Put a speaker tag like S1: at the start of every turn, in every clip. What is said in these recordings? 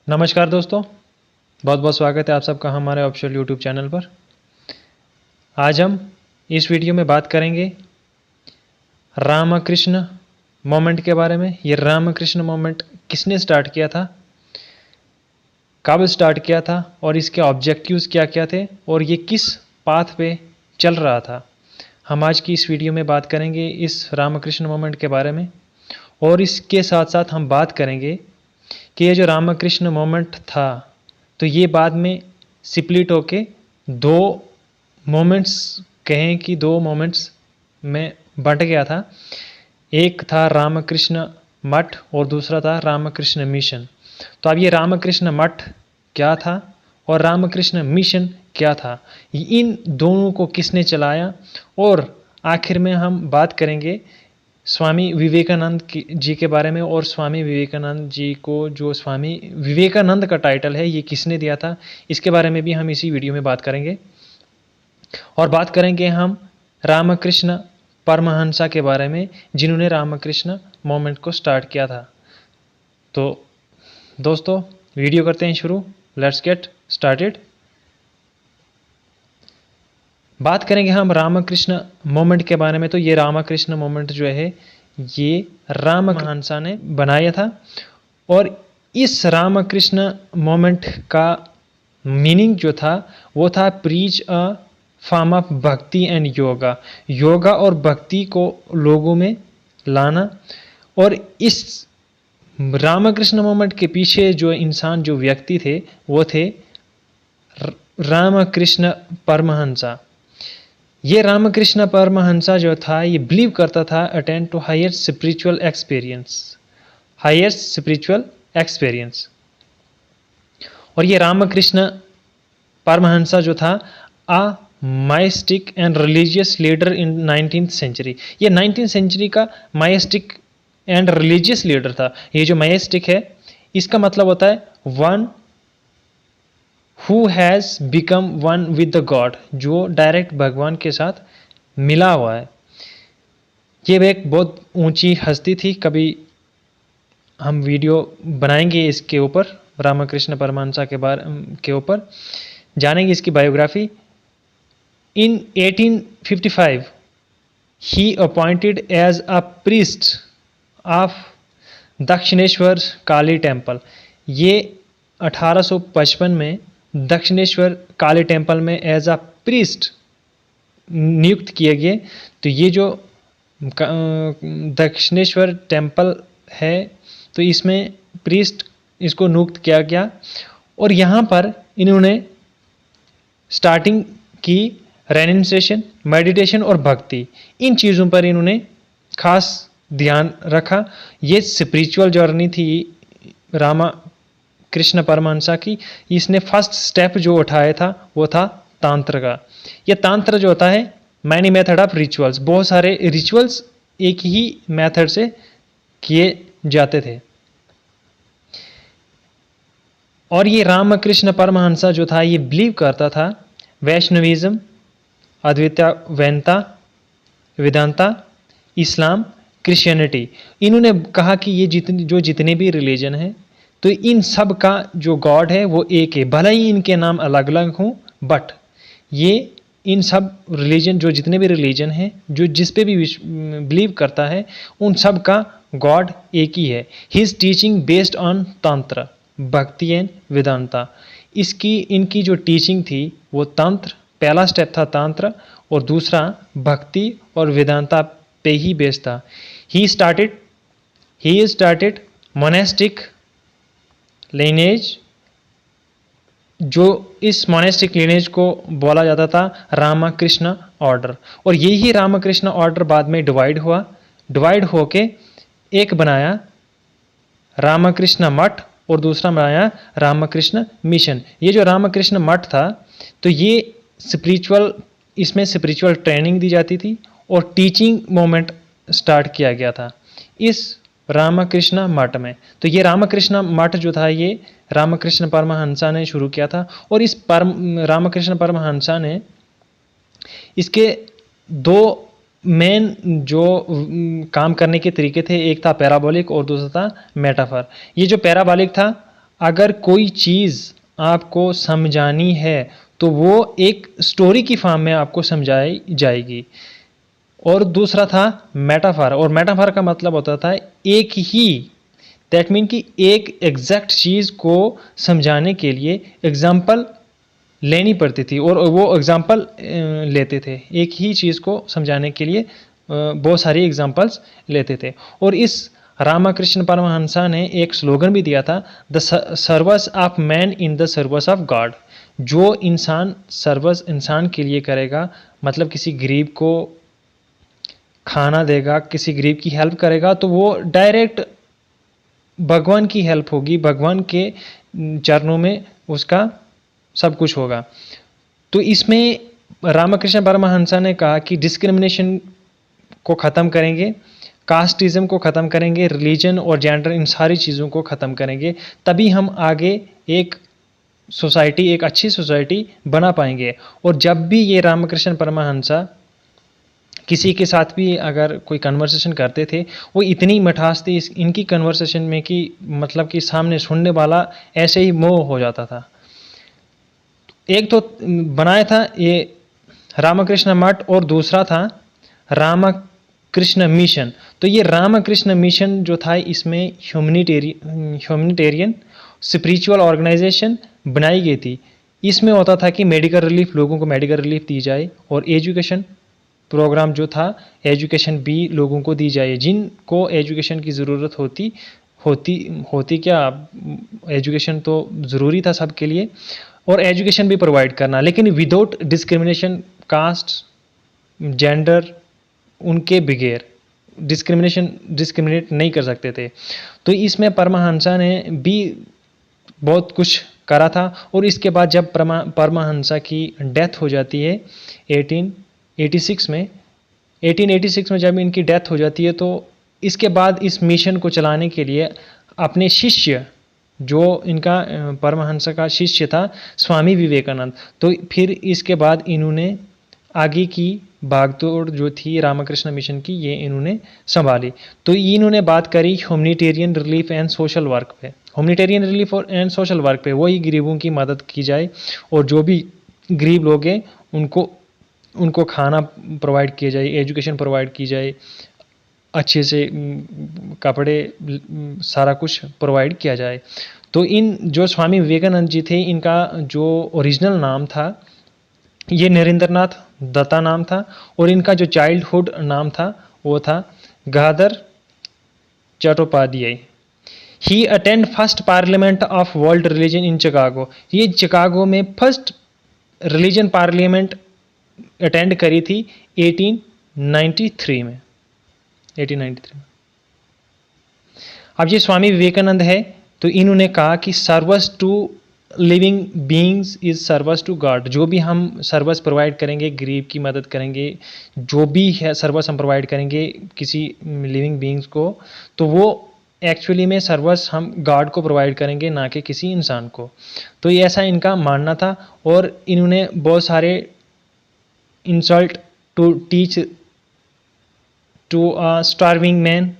S1: नमस्कार दोस्तों, बहुत बहुत स्वागत है आप सबका हमारे ऑफिशियल यूट्यूब चैनल पर। आज हम इस वीडियो में बात करेंगे रामकृष्ण मोमेंट के बारे में। ये रामकृष्ण मोमेंट किसने स्टार्ट किया था, कब स्टार्ट किया था और इसके ऑब्जेक्टिव्स क्या क्या थे और ये किस पाथ पे चल रहा था। हम आज की इस वीडियो में बात करेंगे इस रामकृष्ण मोमेंट के बारे में, और इसके साथ साथ हम बात करेंगे कि ये जो रामकृष्ण मोमेंट था तो ये बाद में स्प्लिट होके दो मोमेंट्स कहें कि दो मोमेंट्स में बंट गया था। एक था रामकृष्ण मठ और दूसरा था रामकृष्ण मिशन। तो अब ये रामकृष्ण मठ क्या था और रामकृष्ण मिशन क्या था, इन दोनों को किसने चलाया, और आखिर में हम बात करेंगे स्वामी विवेकानंद जी के बारे में। और स्वामी विवेकानंद जी को जो स्वामी विवेकानंद का टाइटल है ये किसने दिया था, इसके बारे में भी हम इसी वीडियो में बात करेंगे। और बात करेंगे हम रामकृष्ण परमहंसा के बारे में, जिन्होंने रामकृष्ण मोमेंट को स्टार्ट किया था। तो दोस्तों वीडियो करते हैं शुरू, लेट्स गेट स्टार्टेड। बात करेंगे हम रामकृष्ण मोमेंट के बारे में। तो ये रामकृष्ण मोमेंट जो है ये रामहंसा ने बनाया था, और इस रामकृष्ण मोमेंट का मीनिंग जो था वो था प्रीच अ फॉर्म ऑफ भक्ति एंड योगा। योगा और भक्ति को लोगों में लाना। और इस रामकृष्ण मोमेंट के पीछे जो इंसान, जो व्यक्ति थे, वो थे रामकृष्ण परमहंसा। ये रामकृष्ण परमहंसा जो था ये बिलीव करता था attend to higher spiritual experience. और ये रामकृष्ण परमहंसा जो था a mystic and religious leader in 19th century. ये 19th सेंचुरी का माइस्टिक एंड रिलीजियस लीडर था। ये जो माइस्टिक है इसका मतलब होता है one who has become one with the God, जो डायरेक्ट भगवान के साथ मिला हुआ है। ये एक बहुत ऊंची हस्ती थी। कभी हम वीडियो बनाएंगे इसके ऊपर, रामकृष्ण परमहंसा के बारे के ऊपर जानेंगे इसकी biography. In 1855 he appointed as a priest of Dakshineswar Kali temple. ये 1855 में दक्षिणेश्वर काली टेम्पल में एज अ प्रीस्ट नियुक्त किए गए। तो ये जो दक्षिणेश्वर टेम्पल है तो इसमें प्रीस्ट इसको नियुक्त किया गया, और यहाँ पर इन्होंने स्टार्टिंग की रेनिंसेशन, मेडिटेशन और भक्ति, इन चीज़ों पर इन्होंने खास ध्यान रखा। ये स्पिरिचुअल जर्नी थी रामकृष्ण परमहंसा की। इसने फर्स्ट स्टेप जो उठाया था वो था तांत्र का। ये तांत्र जो होता है मैनी मेथड ऑफ रिचुअल्स, बहुत सारे रिचुअल्स एक ही मेथड से किए जाते थे। और ये रामकृष्ण परमहंसा जो था ये बिलीव करता था वैष्णविज्म, अद्वैता वेदांता, इस्लाम, क्रिश्चियनिटी। इन्होंने कहा कि ये जितने भी रिलीजन हैं तो इन सब का जो गॉड है वो एक है, भले ही इनके नाम अलग अलग हों, बट ये इन सब रिलीजन, जो जितने भी रिलीजन हैं, जो जिस पे भी बिलीव करता है, उन सब का गॉड एक ही है। हिज टीचिंग बेस्ड ऑन तंत्र, भक्ति एंड वेदांता। इनकी जो टीचिंग थी वो तंत्र, पहला स्टेप था तंत्र, और दूसरा भक्ति और वेदांता पे ही बेस्ड था। ही स्टार्टेड मोनेस्टिक लिनेज, जो इस मोनेस्टिक लिनेज को बोला जाता था रामकृष्ण ऑर्डर। और यही रामकृष्ण ऑर्डर बाद में डिवाइड होके एक बनाया रामकृष्ण मठ और दूसरा बनाया रामकृष्ण मिशन। ये जो रामकृष्ण मठ था तो ये इसमें स्पिरिचुअल ट्रेनिंग दी जाती थी और टीचिंग मोमेंट स्टार्ट किया गया था इस रामकृष्ण मठ में। तो ये रामकृष्ण मठ जो था ये रामकृष्ण परमहंसा ने शुरू किया था। और इस रामकृष्ण परमहंसा ने इसके दो मेन जो काम करने के तरीके थे, एक था पैराबोलिक और दूसरा था मेटाफर। ये जो पैराबोलिक था अगर कोई चीज़ आपको समझानी है तो वो एक स्टोरी की फॉर्म में आपको समझाई जाएगी। और दूसरा था मेटाफर, और मेटाफर का मतलब होता था एक ही, दैट मीन कि एक एग्जैक्ट चीज़ को समझाने के लिए एग्जाम्पल लेनी पड़ती थी, और वो एग्जाम्पल लेते थे, एक ही चीज़ को समझाने के लिए बहुत सारी एग्जाम्पल्स लेते थे। और इस रामकृष्ण परमहंसा ने एक स्लोगन भी दिया था, the service of man in the service of God. जो इंसान सर्विस इंसान के लिए करेगा, मतलब किसी गरीब को खाना देगा, किसी गरीब की हेल्प करेगा, तो वो डायरेक्ट भगवान की हेल्प होगी, भगवान के चरणों में उसका सब कुछ होगा। तो इसमें रामकृष्ण परमहंसा ने कहा कि डिस्क्रिमिनेशन को ख़त्म करेंगे, कास्टिज़म को ख़त्म करेंगे, रिलीजन और जेंडर, इन सारी चीज़ों को ख़त्म करेंगे, तभी हम आगे एक सोसाइटी, एक अच्छी सोसाइटी बना पाएंगे। और जब भी ये रामकृष्ण परमहंसा किसी के साथ भी अगर कोई कन्वर्सेशन करते थे, वो इतनी मिठास थी इनकी कन्वर्सेशन में कि मतलब कि सामने सुनने वाला ऐसे ही मोह हो जाता था। एक तो बनाया था ये रामकृष्ण मठ, और दूसरा था रामकृष्ण मिशन। तो ये रामकृष्ण मिशन जो था, इसमें ह्यूमनिटेरियन स्पिरिचुअल ऑर्गेनाइजेशन बनाई गई थी। इसमें होता था कि मेडिकल रिलीफ, लोगों को मेडिकल रिलीफ दी जाए, और एजुकेशन प्रोग्राम जो था, एजुकेशन भी लोगों को दी जाए, जिनको एजुकेशन की ज़रूरत होती क्या, एजुकेशन तो ज़रूरी था सबके लिए, और एजुकेशन भी प्रोवाइड करना, लेकिन विदाउट डिस्क्रिमिनेशन, कास्ट, जेंडर, उनके बगैर डिस्क्रिमिनेट नहीं कर सकते थे। तो इसमें परमहंसा ने भी बहुत कुछ करा था। और इसके बाद जब परमहंसा की डेथ हो जाती है 1886 में जब इनकी डेथ हो जाती है, तो इसके बाद इस मिशन को चलाने के लिए अपने शिष्य, जो इनका परमहंस का शिष्य था स्वामी विवेकानंद, तो फिर इसके बाद इन्होंने आगे की भागदौड़ जो थी रामकृष्ण मिशन की, ये इन्होंने संभाली। तो इन्होंने बात करी humanitarian relief and social work पे, humanitarian relief and social work पे, वही गरीबों की मदद की जाए, और जो भी गरीब लोग हैं उनको खाना प्रोवाइड किया जाए, एजुकेशन प्रोवाइड की जाए, अच्छे से कपड़े, सारा कुछ प्रोवाइड किया जाए। तो इन जो स्वामी विवेकानंद जी थे, इनका जो ओरिजिनल नाम था ये नरेंद्रनाथ दत्ता नाम था, और इनका जो चाइल्डहुड नाम था वो था Gadadhar Chattopadhyay. He attend first parliament of world religion in Chicago. ये चिकागो में फर्स्ट रिलीजन पार्लियामेंट अटेंड करी थी 1893 में। अब ये स्वामी विवेकानंद है, तो इन्होंने कहा कि service to living beings is service to God. जो भी हम सर्विस प्रोवाइड करेंगे, गरीब की मदद करेंगे, जो भी है सर्विस हम प्रोवाइड करेंगे किसी लिविंग बीइंग्स को, तो वो एक्चुअली में सर्विस हम गॉड को प्रोवाइड करेंगे, ना कि किसी इंसान को। तो ये ऐसा इनका मानना था। और इन्होंने बहुत सारे insult to teach to a starving man,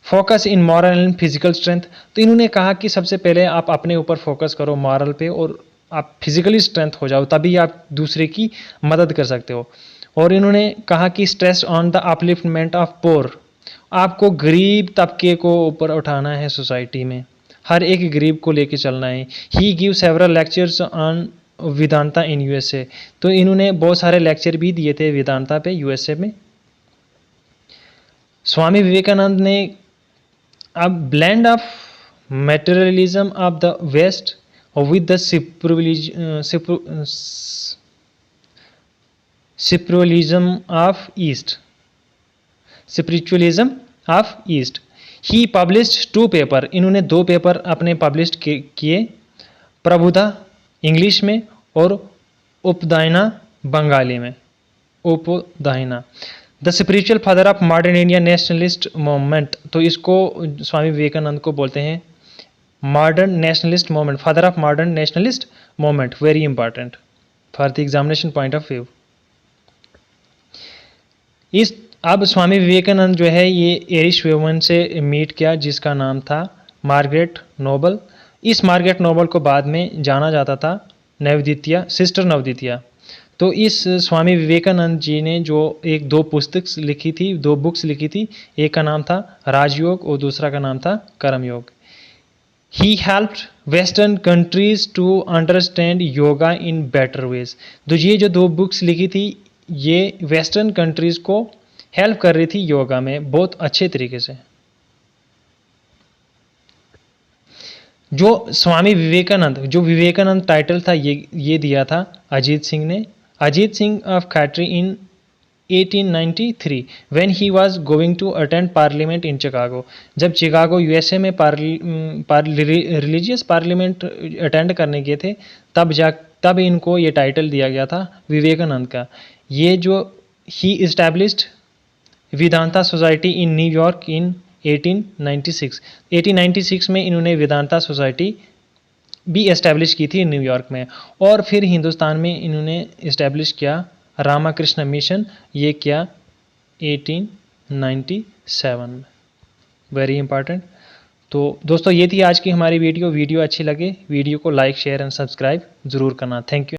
S1: focus in moral and physical strength. तो इन्होंने कहा कि सबसे पहले आप अपने ऊपर फोकस करो, मॉरल पे, और आप फिजिकली स्ट्रेंथ हो जाओ, तभी आप दूसरे की मदद कर सकते हो। और इन्होंने कहा कि stress on the upliftment of pore, आपको गरीब तबके को ऊपर उठाना है सोसाइटी में, हर एक गरीब को लेके चलना है। He give several lectures on Vedanta in USA. तो इन्होंने बहुत सारे लेक्चर भी दिए थे वेदांता पे यूएसए में। स्वामी विवेकानंद ने a blend of materialism of the West with the spiritualism of East. Spiritualism of East. He published 2 paper. इन्होंने 2 पेपर अपने पब्लिश किए, प्रबुद्धा इंग्लिश में और उपदायना बंगाली में। उपदायना the spiritual father of modern India nationalist movement. तो इसको स्वामी विवेकानंद को बोलते हैं modern nationalist movement, father of modern nationalist movement, very important for the examination point of view. इस अब स्वामी विवेकानंद जो है ये एरिश वुमन से मीट किया, जिसका नाम था मार्गरेट नोबल। इस मार्गारेट नोबल को बाद में जाना जाता था नवद्वितीया, सिस्टर नवद्वितीया। तो इस स्वामी विवेकानंद जी ने जो दो पुस्तक लिखी थी, दो बुक्स लिखी थी, एक का नाम था राजयोग और दूसरा का नाम था कर्मयोग। He helped Western countries to understand yoga in better ways। तो ये जो दो बुक्स लिखी थी ये वेस्टर्न कंट्रीज को हेल्प कर रही थी योगा में बहुत अच्छे तरीके से। जो स्वामी विवेकानंद, जो विवेकानंद टाइटल था ये दिया था अजीत सिंह ने, Ajit Singh of Khetri in 1893 when he was going to attend parliament in Chicago। जब चिकागो यूएसए में रिलीजियस पार्लियामेंट अटेंड करने गए थे तब इनको ये टाइटल दिया गया था विवेकानंद का। ये जो he established Vedanta society in New York in 1896 में इन्होंने वेदांता सोसाइटी भी इस्टेब्लिश की थी न्यूयॉर्क में। और फिर हिंदुस्तान में इन्होंने इस्टेब्लिश किया रामाकृष्ण मिशन, ये किया 1897 में। Very important. तो दोस्तों ये थी आज की हमारी वीडियो अच्छी लगे वीडियो को लाइक शेयर एंड सब्सक्राइब ज़रूर करना। Thank you.